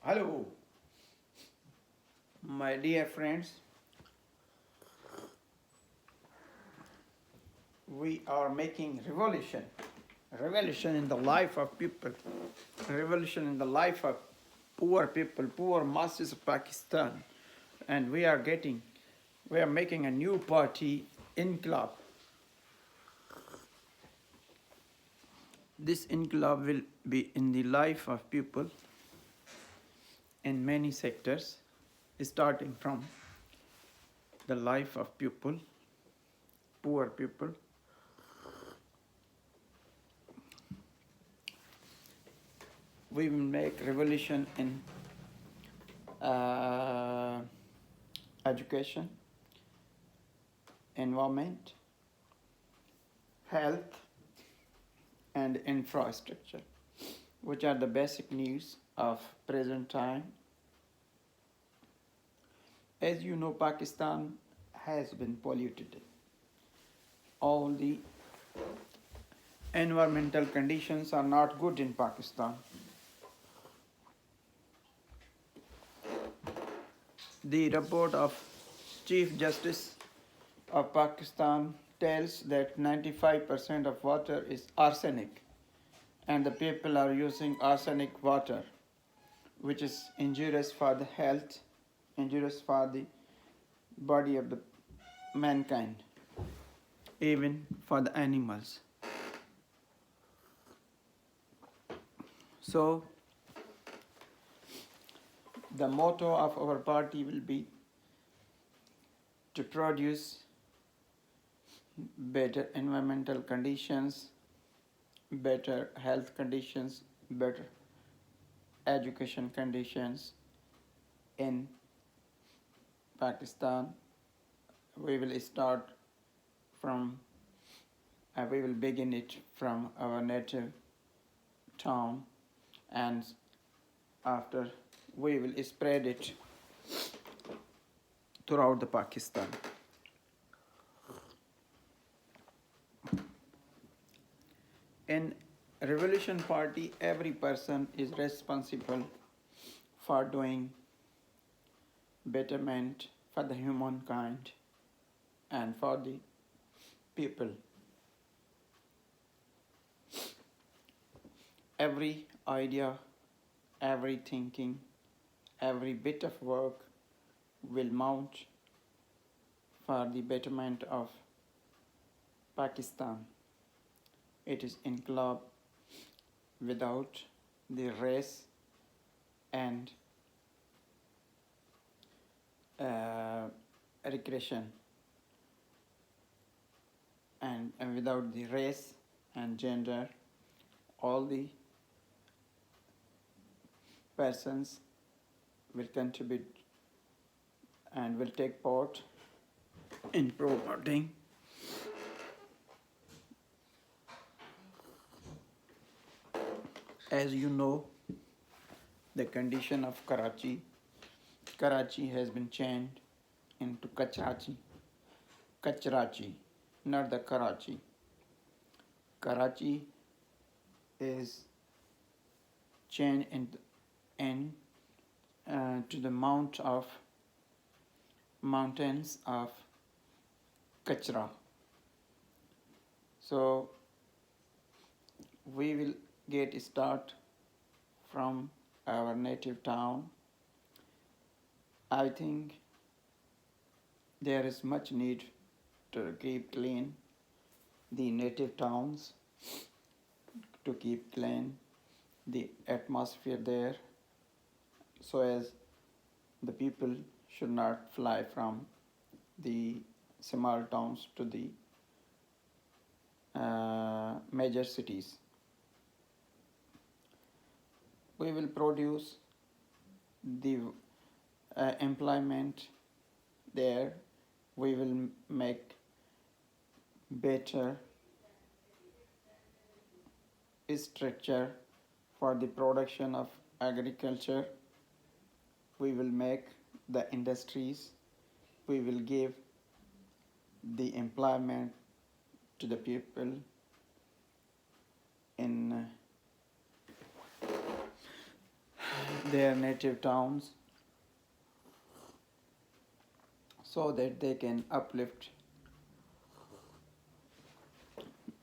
Hello, my dear friends. We are making revolution in the life of people, revolution in the life of poor people, poor masses of Pakistan. And we are making a new party, Inqilab. This Inqilab will be in the life of people in many sectors, starting from the life of people, poor people. We will make revolution in uh, education, environment, health, and infrastructure, which are the basic needs of present time. As you know, Pakistan has been polluted. All the environmental conditions are not good in Pakistan. The report of Chief Justice of Pakistan tells that 95% of water is arsenic, and the people are using arsenic water, which is injurious for the health, injurious for the body of the mankind, even for the animals. So the motto of our party will be to produce better environmental conditions, better health conditions, better education conditions in Pakistan. We will start from, we will begin it from our native town, and after we will spread it throughout the Pakistan. In Revolution Party, every person is responsible for doing betterment for the humankind and for the people. Every idea, every thinking, every bit of work will mount for the betterment of Pakistan. It is Inqilab without the race and regression, and without the race and gender. All the persons will contribute and will take part in promoting as you know the condition of Karachi. Karachi has been changed into Kachrachi, not the Karachi. Karachi is changed to the mountains of Kachra. So we will get start from our native town. I think there is much need to keep clean the native towns, to keep clean the atmosphere there, so as the people should not fly from the small towns to the major cities. We will produce the employment there. We will make better structure for the production of agriculture. We will make the industries. We will give the employment to the people in their native towns so that they can uplift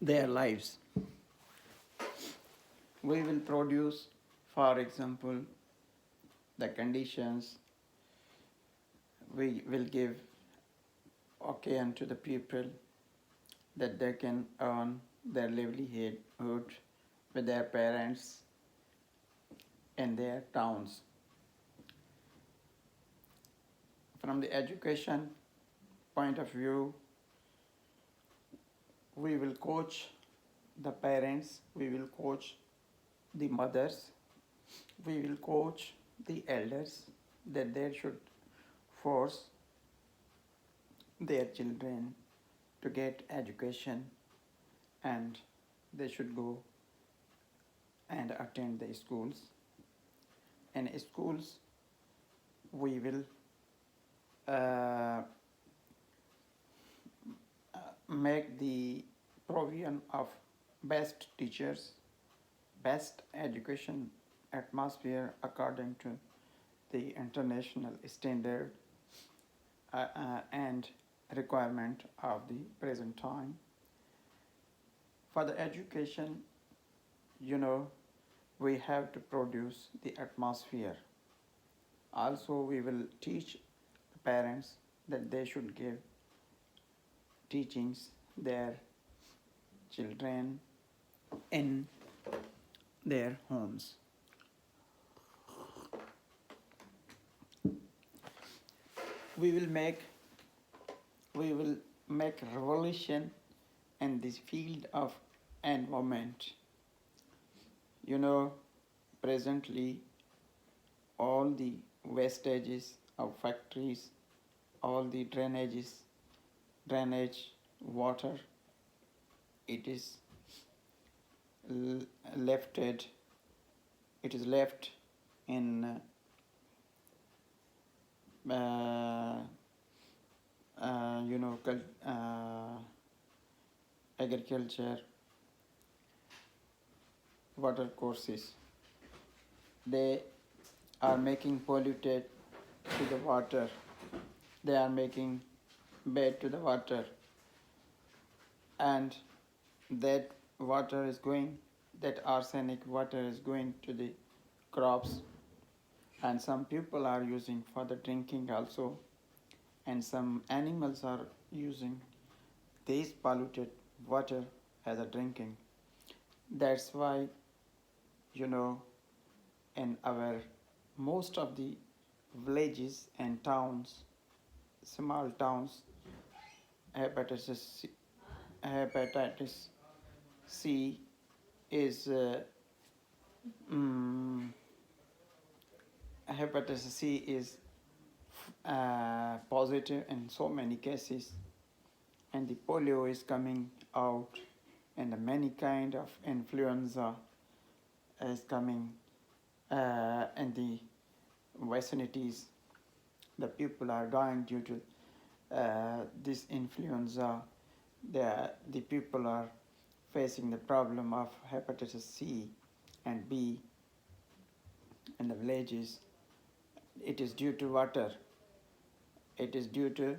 their lives. We will produce, for example, the conditions. We will give occasion to the people that they can earn their livelihood with their parents in their towns. From the education point of view, we will coach the parents, we will coach the mothers, we will coach the elders that they should force their children to get education and they should go and attend the schools. In schools, we will uh, make the provision of best teachers, best education atmosphere according to the international standard and requirement of the present time. For the education, we have to produce the atmosphere. Also, we will teach the parents that they should give teachings their children in their homes. We will make revolution in this field of environment. Presently all the wastages of factories, all the drainage water, it is lefted, it is left in agriculture water courses. They are making polluted to the water. They are making bad to the water. And that water is going, that arsenic water is going to the crops. And some people are using for the drinking also. And some animals are using this polluted water as a drinking. That's why, in our most of the villages and towns, small towns, hepatitis C is hepatitis C is positive in so many cases, and the polio is coming out, and many kind of influenza is coming in the vicinities. The people are dying due to this influenza. The people are facing the problem of hepatitis C and B in the villages. It is due to water. It is due to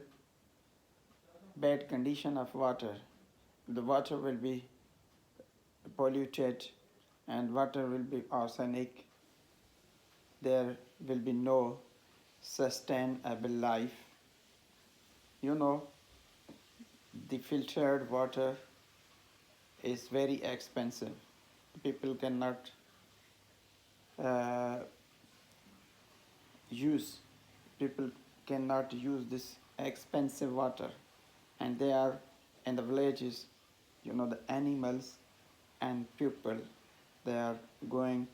bad condition of water. The water will be polluted and water will be arsenic. There will be no sustainable life. The filtered water is very expensive. People cannot people cannot use this expensive water, and they are in the villages, the animals and people, they are going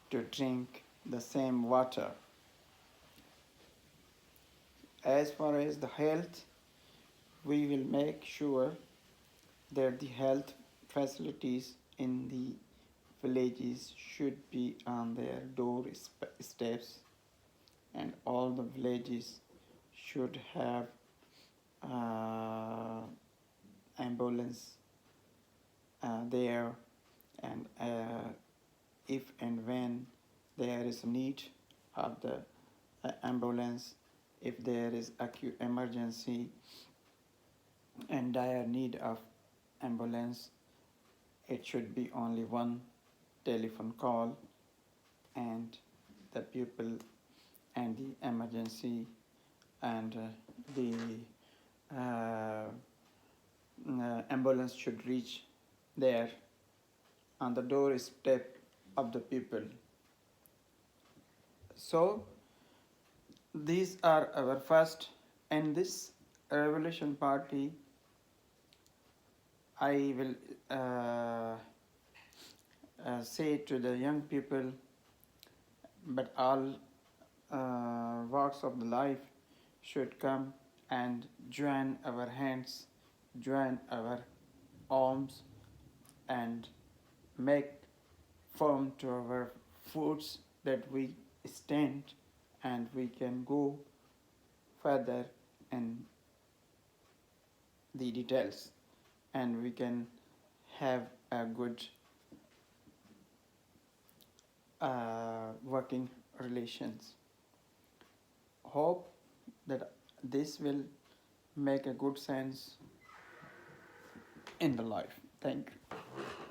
to drink the same water. As far as the health, we will make sure that the health facilities in the villages should be on their doorsteps, and all the villages should have ambulance there, and if and when there is need of the ambulance. If there is acute emergency and dire need of ambulance, it should be only one telephone call, and the people and the emergency and the uh, ambulance should reach there on the doorstep of the people. So these are our first, and this revolution party, I will say to the young people, but all walks of the life should come and join our hands, join our arms, and make firm to our foots that we stand and we can go further in the details, and we can have a good working relations. Hope that this will make a good sense in the life. Thank you.